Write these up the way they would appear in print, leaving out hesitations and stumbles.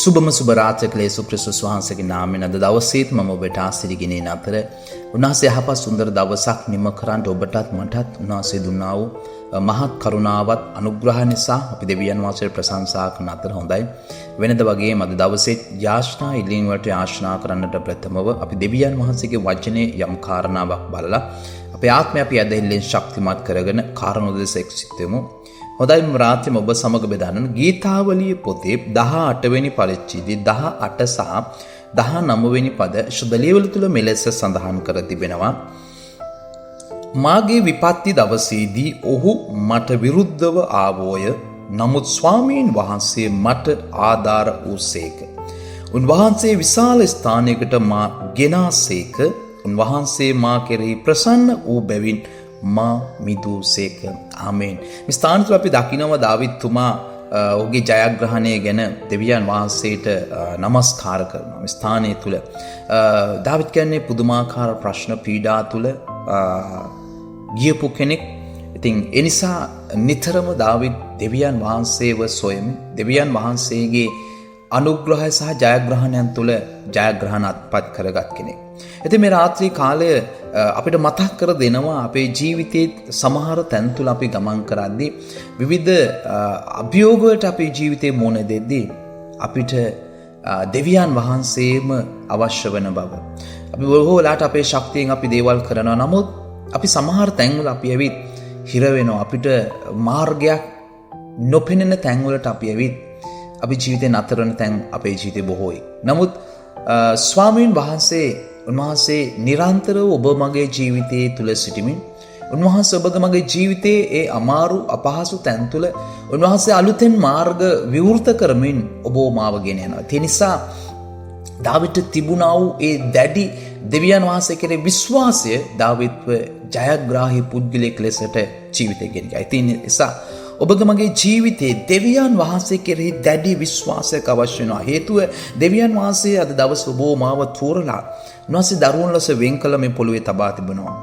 සුබම සුබ රාත්‍රියක යේසුස් ක්‍රිස්තුස් වහන්සේගේ නාමයෙන් අද දවසේත් මම ඔබට ආශිර්වාදගෙන අතර උන්වහන්සේ යහපත් සුන්දර දවසක් නිම කරන්න ඔබටත් මටත් උන්වහන්සේ දුන්නා වූ මහත් කරුණාවත් අනුග්‍රහ නිසා අපි දෙවියන් වහන්සේට ප්‍රශංසා කරන අතර හොඳයි. වෙනද වගේම අද දවසේ යාඥා ඉල්ලීම් වලට යාඥා කරන්නට ප්‍රථමව අපි දෙවියන් වහන්සේගේ වචනේ යම් කාරණාවක් බලලා අපේ ආත්මය අපි ඇදහිල්ලෙන් ශක්තිමත් කරගෙන කාරණා දෙස එක්සිතෙමු. හොඳයි රාත්‍රියම ඔබ සමග බෙදාගෙන ගීතාවලිය පොතේ 18 වෙනි පරිච්ඡේදයේ 18 සහ 19 වෙනි පද ශුද්ධ ලියවල තුල මෙලෙස සඳහන් කර තිබෙනවා. මාගේ විපත්ති දවසේදී ඔහු මට විරුද්ධව ආවෝය. නමුත් ස්වාමීන් වහන්සේ මට ආධාර වූසේක. උන්වහන්සේ විශාල ස්ථානයකට මා ගෙනාසේක. උන්වහන්සේ මා කෙරෙහි ප්‍රසන්න වූ බැවින් මා මිදුසේක. ආමේන්. මේ ස්ථාන තුල අපි දකිනවා දාවිද්තුමා ඔහුගේ ජයග්‍රහණය ගැන දෙවියන් වහන්සේට নমස්කාර කරනවා. මේ ස්ථානයේ තුල දාවිද් කියන්නේ පුදුමාකාර ප්‍රශ්න පීඩා තුල ගියපු කෙනෙක්. ඉතින් ඒ නිසා නිතරම දාවිද් දෙවියන් වහන්සේව සොයමින් දෙවියන් වහන්සේගේ අනුග්‍රහය සහ ජයග්‍රහණයන් තුල ජයග්‍රහණ අත්පත් කරගත් කෙනෙක්. ඉතින් මේ රාත්‍රී කාලය අපිට මතක් කර දෙනවා අපේ ජීවිතයේ සමහර තැන් තුල අපි ගමන් කරද්දී විවිධ අභියෝග වලට අපේ ජීවිතේ මුහුණ දෙද්දී අපිට දෙවියන් වහන්සේම අවශ්‍ය වෙන බව. අපි බොහෝ වෙලාවට අපේ ශක්තියෙන් අපි දේවල් කරනවා. නමුත් අපි සමහර තැන්වල අපි ඇවිත් හිර වෙනවා. අපිට මාර්ගයක් නොපෙනෙන තැන්වලට අපි ඇවිත් අපි ජීවිතේ නතර වෙන තැන් අපේ ජීවිතේ බොහෝයි. නමුත් ස්වාමීන් වහන්සේ උන්වහන්සේ නිරන්තරව ඔබ මගේ ජීවිතයේ තුල සිටිමින් උන්වහන්සේ ඔබගේ මගේ ජීවිතයේ ඒ අමාරු අපහසු තැන් තුල උන්වහන්සේ අලුතෙන් මාර්ග විවෘත කරමින් ඔබ මාව ගෙන යනවා. ඒ නිසා දාවිද්ට තිබුණා වූ ඒ දැඩි දෙවියන් වහන්සේ කෙරේ විශ්වාසය දාවිද්ව ජයග්‍රාහී පුද්ගලයෙක් ලෙසට ජීවිතය ගෙන ගියා. ඒ නිසා ඔබගේ මගේ ජීවිතයේ දෙවියන් වහන්සේ කෙරෙහි දැඩි විශ්වාසයක් අවශ්‍ය වෙනවා. හේතුව දෙවියන් වහන්සේ අද දවස් ඔබ මාව තෝරලා උන්වහන්සේ දරුවන් ලෙස වෙන් කළ මේ පොළොවේ තබා තිබෙනවා.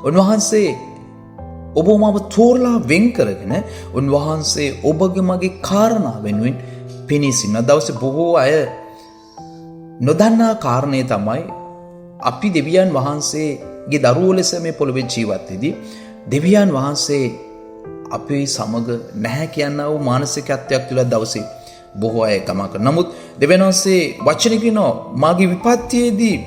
උන්වහන්සේ ඔබ මාව තෝරලා වෙන් කරගෙන උන්වහන්සේ ඔබගේ මගේ කාරණා වෙනුවෙන් පෙනී සිටින දවසේ බොහෝ අය නොදන්නා කාරණේ තමයි අපි දෙවියන් වහන්සේගේ දරුවෝ ලෙස මේ පොළොවේ ජීවත් වෙදී දෙවියන් වහන්සේ අපේ සමග නැහැ කියනා වූ මානසිකත්වයක් තුළ දවසේ බොහෝ අය ගමන් කරනවා. නමුත් දෙවියන් වහන්සේ වචන කියනවා මාගේ විපත්තියේදී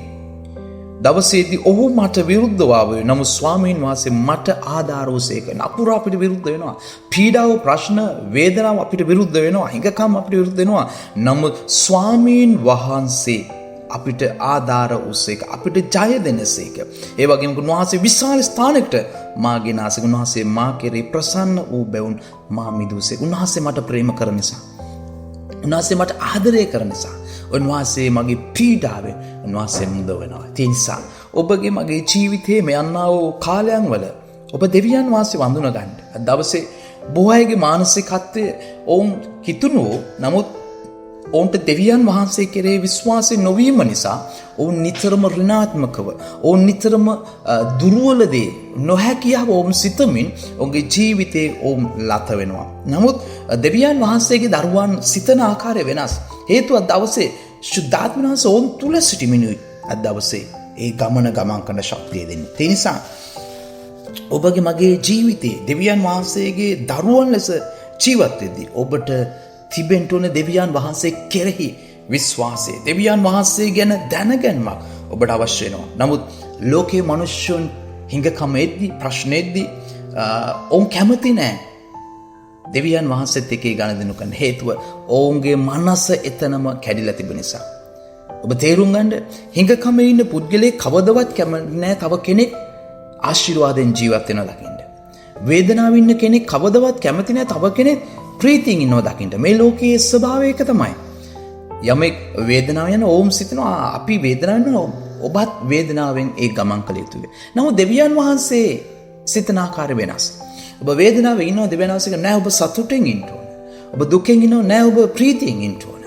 දවසේදී ඔහු මට විරුද්ධව ආවේ. නමුත් ස්වාමීන් වහන්සේ මට ආධාර වූසේක. නපුර අපිට විරුද්ධ වෙනවා. පීඩාව, ප්‍රශ්න, වේදනාව අපිට විරුද්ධ වෙනවා. හිඟකම් අපිට විරුද්ධ වෙනවා. නමුත් ස්වාමීන් වහන්සේ අපිට ආධාර වූසේක. අපිට ජය දෙනසේක. ඒ වගේම උන්වහන්සේ විශාල ස්ථානයකට මා ගෙනාසේක. උන්වහන්සේ මා කෙරේ ප්‍රසන්න වූ බැවුන් මා මිදුසේක. උන්වහන්සේ මට ප්‍රේම කරන නිසා. උන්වහන්සේ මට ආදරය කරන නිසා. උන්වහන්සේ මගේ පීඩාවෙන් උන්වහන්සේ මුදවනවා. ඒ නිසා ඔබගේ මගේ ජීවිතයේ මේ යන්නා වූ කාලයන් වල ඔබ දෙවියන් වහන්සේ වඳුන ගන්න. අද දවසේ බොහෝ අයගේ මානසිකත්වය ඔවුන් කිතුණු නමුත් ඔවුන්ට දෙවියන් වහන්සේ කෙරේ විශ්වාසය නොවීම නිසා ඔවුන් නිතරම ඍණාත්මකව ඔවුන් නිතරම දුර්වලදී නොහැකියාව ඔවුන් සිතමින් ඔවුන්ගේ ජීවිතේ ඔවුන් ලත වෙනවා. නමුත් දෙවියන් වහන්සේගේ දරුවන් සිතන ආකාරය වෙනස්. හේතුව දවසේ ශුද්ධාත්ම වහන්සේ ඔවුන් තුල සිටීමිනුයි අද දවසේ ඒ ගමන ගමන් කරන ශක්තිය දෙන්නේ. ඒ නිසා ඔබගේ මගේ ජීවිතේ දෙවියන් වහන්සේගේ දරුවන් ලෙස ජීවත් වෙද්දී ඔබට තිබෙන්න ඕන දෙවියන් වහන්සේ කෙරෙහි විශ්වාසය. දෙවියන් වහන්සේ ගැන දැනගැන්මක් ඔබට අවශ්‍ය වෙනවා. නමුත් ලෝකේ මිනිස්සුන් හිඟකම එද්දී ප්‍රශ්න එද්දී ඔවුන් කැමති නැහැ දෙවියන් වහන්සේත් එක්ක ගනුදෙනු කරන්න. හේතුව ඔවුන්ගේ මනස එතනම කැඩිලා තිබෙන නිසා. ඔබ තේරුම් ගන්න හිඟකමේ ඉන්න පුද්ගලයෙක් කවදවත් කැමති නැහැ තව කෙනෙක් ආශිර්වාදයෙන් ජීවත් වෙනවා දකින්න. වේදනාවේ ඉන්න කෙනෙක් කවදවත් කැමති නැහැ තව කෙනෙක් ප්‍රීතියෙන් ඉන්නවා දකින්න. මේ ලෝකයේ ස්වභාවය එක තමයි. යමෙක් වේදනාව යන ඕම් සිතනවා අපි වේදනාවෙන් ඔබත් වේදනාවෙන් ඒ ගමන් කළ යුතුයි. නමුත් දෙවියන් වහන්සේ සිතන ආකාරය වෙනස්. ඔබ වේදනාවේ ඉන්නවා දෙවියන් වහන්සේ නෑ ඔබ සතුටෙන් ඉන්න ඕන. ඔබ දුකෙන් ඉන්නවා නෑ ඔබ ප්‍රීතියෙන් ඉන්න ඕන.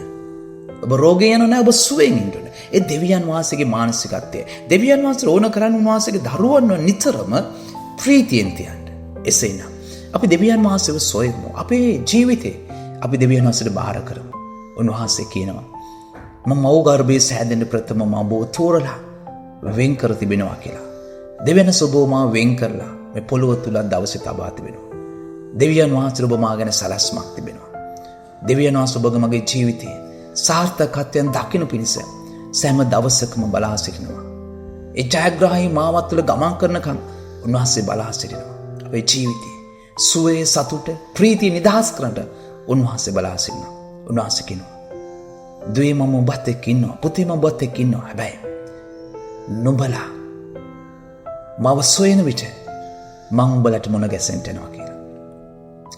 ඔබ රෝගයෙන් ඉන්නවා නෑ ඔබ සුවයෙන් ඉන්න ඕන. ඒ දෙවියන් වහන්සේගේ මානසිකත්වය. දෙවියන් වහන්සේ ඕන කරන්නේ උන්වහන්සේගේ දරුවන්ව නිතරම ප්‍රීතියෙන් තියන්න. එසේනම් අපි දෙවියන් වහන්සේව සොයමු. අපේ ජීවිතේ අපි දෙවියන් වහන්සේට බාර කරමු. උන්වහන්සේ කියනවා මම මව් ගර්භයේ සෑදෙන ප්‍රථම මව තෝරලා වෙන් කර තිබෙනවා කියලා. දෙවියන් සුබෝ මා වෙන් කරලා මේ පොළොව තුල දවසේ තබා තිබෙනවා. දෙවියන් වහන්සේ ඔබ මා ගැන සලස්මක් තිබෙනවා. දෙවියන් වහන්සේ ඔබගේ මගේ ජීවිතයේ සාර්ථකත්වයන් දකින්න පිණිස සෑම දවසකම බලා සිටිනවා. ඒ ජයග්‍රාහී මාවත් තුළ ගමන් කරනකම් උන්වහන්සේ බලා සිටිනවා. අපේ ජීවිතේ සුවේ සතුට ප්‍රීතිය නිදහස් කරන්නට උන්වහන්සේ බලා සිටිනවා. උන්වහන්සේ කියනවා දුවේ මම ඔබත් එක්ක ඉන්නවා. පුතේ මම ඔබත් එක්ක ඉන්නවා. හැබැයි නුඹලා මව සොයන විට මම උඹලට මොන ගැසෙන්ට යනවා කියලා.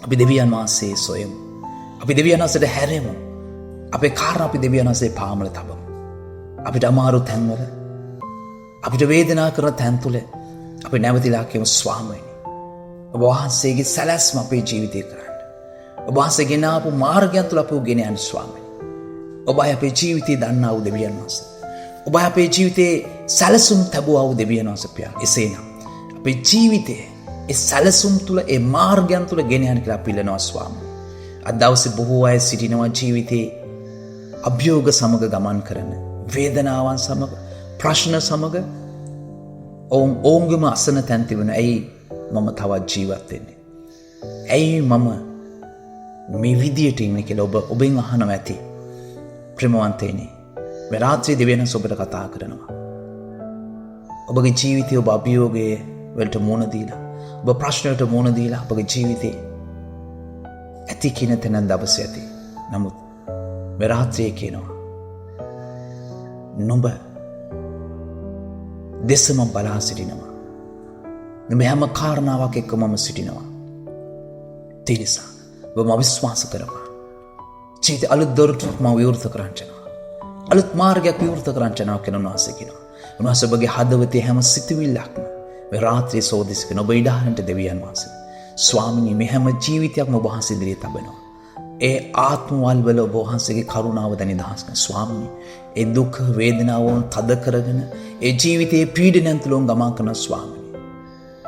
අපි දෙවියන් වහන්සේ සොයමු. අපි දෙවියන් වහන්සේට හැරෙමු. අපේ කාරණා අපි දෙවියන් වහන්සේ පාමුල තබමු. අපිට අමාරු තැන්වල අපිට වේදනා කරන තැන් තුල අපි නැවතිලා කියමු ස්වාමීනි ඔබ වහන්සේගේ සැලැස්ම අපේ ජීවිතේ කරන්න. ඔබ වහන්සේ ගෙන ආපු මාර්ගයන් තුල අපව ගෙන යන්න ස්වාමීනි. ඔබයි අපේ ජීවිතේ දන්නා වූ දෙවියන් වහන්සේ. ඔබයි අපේ ජීවිතේ සැලසුම් තබුවා වූ දෙවියන් වහන්සේ පියා. එසේනම් අපේ ජීවිතේ ඒ සැලසුම් තුල ඒ මාර්ගයන් තුල ගෙන යන්න කියලා අපි ඉල්ලනවා ස්වාමීනි. අද දවසේ බොහෝ අය සිටිනවා ජීවිතේ අභියෝග සමග ගමන් කරන වේදනාවන් සමග ප්‍රශ්න සමග ඔවුන්ගේම අසන තැන් තිබෙන. ඇයි මම තවත් ජීවත් වෙන්නේ? ඇයි මම මේ විදියට ඉන්නේ කියලා ඔබෙන් අහනවා ඇති. ප්‍රේමවන්තයනි, මේ රාත්‍රියේ දෙවියන් ඔබට කතා කරනවා. ඔබගේ ජීවිතය ඔබ අභියෝගයේ වලට මුහුණ දීලා, ඔබ ප්‍රශ්න වලට මුහුණ දීලා ඔබගේ ජීවිතේ ඇති කින තැන දවසේ ඇති. නමුත් මේ රාත්‍රියේ කියනවා නුඹ දෙසම බලා සිටිනවා. නුඹ හැම කාරණාවක් එක්ක මම සිටිනවා. ඒ නිසා ඔබ විශ්වාස කරපන්. ජීවිතේ අලුත් දොරටුවක් මම විවෘත කරන්න යනවා. අලුත් මාර්ගයක් විවෘත කරන්න යනවා කියන උන්වහන්සේ කියනවා. උන්වහන්සේ ඔබගේ හදවතේ හැම සිතුවිල්ලක්ම මේ රාත්‍රියේ සෝදිස් කරන ඔබ ඉඩහරන්ට දෙවියන් වහන්සේ. ස්වාමිනී මේ හැම ජීවිතයක්ම ඔබ වහන්සේ ඉදිරියේ තබනවා. ඒ ආත්මවල වල ඔබ වහන්සේගේ කරුණාව දැන නිදහස් කරන ස්වාමිනී. ඒ දුක් වේදනාවන් තද කරගෙන ඒ ජීවිතයේ පීඩනයන් තුල ගමන් කරන ස්වාමිනී.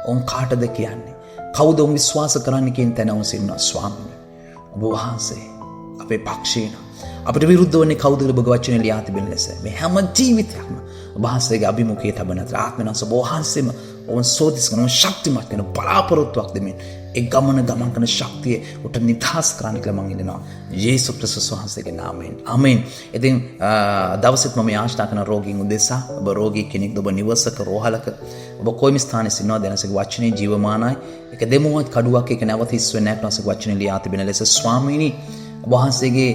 ඔවුන් කාටද කියන්නේ? කවුද ඔවුන් විශ්වාස කරන්න කියන තැන ඔවුන් සිටිනවා ස්වාමිනී. ඔබ වහන්සේ අපේ පක්ෂේන අපිට විරුද්ධ වන්නේ කවුද කියලා ඔබගේ වචනේ ලියා තිබෙන ලෙස මේ හැම ජීවිතයක්ම ඔබ වහන්සේගේ අභිමුඛයේ තබන අතර ආත්මනස ඔබ වහන්සේම ඔවුන් සෝදිස් කරන ශක්තිමත් වෙන බලාපොරොත්තුවක් දෙමින් ඒ ගමන කරන ශක්තිය උට නිදහස් කරන්න කියලා මම ඉල්ලනවා යේසුස් ක්‍රිස්තුස් වහන්සේගේ නාමයෙන් ආමෙන්. ඉතින් දවසෙත් මම ආශා කරන රෝගීන් උදෙසා ඔබ රෝගී කෙනෙක් ඔබ නිවසක රෝහලක ඔබ කොයිම ස්ථානයේ සිටිනවා දැනසගේ වචනේ ජීවමානයි. ඒක දෙමුවත් කඩුවක් ඒක නැවත හිස් වෙන්නේ නැහැ කියලා වචනේ ලියා තිබෙන ලෙස ස්වාමීනි වහන්සේගේ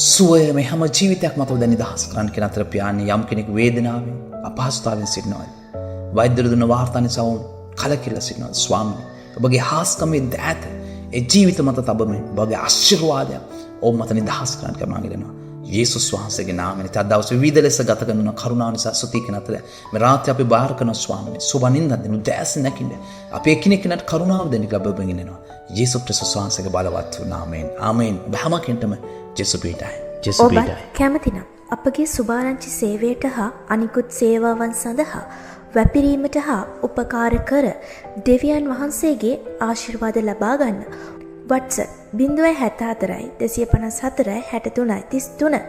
සුවය මේ හැම ජීවිතයක්ම අපව දැන් නිදහස් කරන්න කියන අතර පියාණන් යම් කෙනෙක් වේදනාවෙන් අපහසුතාවෙන් සිටිනවා. වෛද්‍යවරු දුන්න වාර්තා නිසා කලකිරලා සිටිනවා ස්වාමීනි. ඔබගේ හාස්කමේ දෑත ඒ ජීවිත මත තබමින් ඔබගේ ආශිර්වාදය ඔබ මත නිදහස් කරන්න කියලා මම ඉල්ලනවා. යේසුස් වහන්සේගේ නාමයෙන් තත් දවස් විවිධ ලෙස ගත කරන කරුණාව නිසා ස්තුති කරන අතර මේ රාත්‍රිය අපි බාර කරන ස්වාමීනි සුබනින්ද දෙනු දැස් නැකින්ද අපි එකිනෙකට කරුණාව දෙන්න කියලා ඔබ වෙගෙනවා. යේසුස් ක්‍රිස්තුස් වහන්සේගේ බලවත් නාමයෙන් ආමෙන්. බහම කෙන්ටම ජේසු පීඩයි. ජේසු පීඩයි. කැමතිනම් අපගේ සුභාරංචි සේවයට හා අනිකුත් සේවාවන් සඳහා වැපිරීමට හා උපකාර කර දෙවියන් වහන්සේගේ ආශිර්වාද ලබා ගන්න WhatsApp 074 254 63 33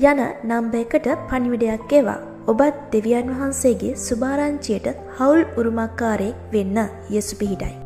යන නම්බරයකට පණිවිඩයක් එවා. ඔබත් දෙවියන් වහන්සේගේ සුභාරංචියට හවුල් උරුමකාරයෙක් වෙන්න. යේසු පිහිටයි.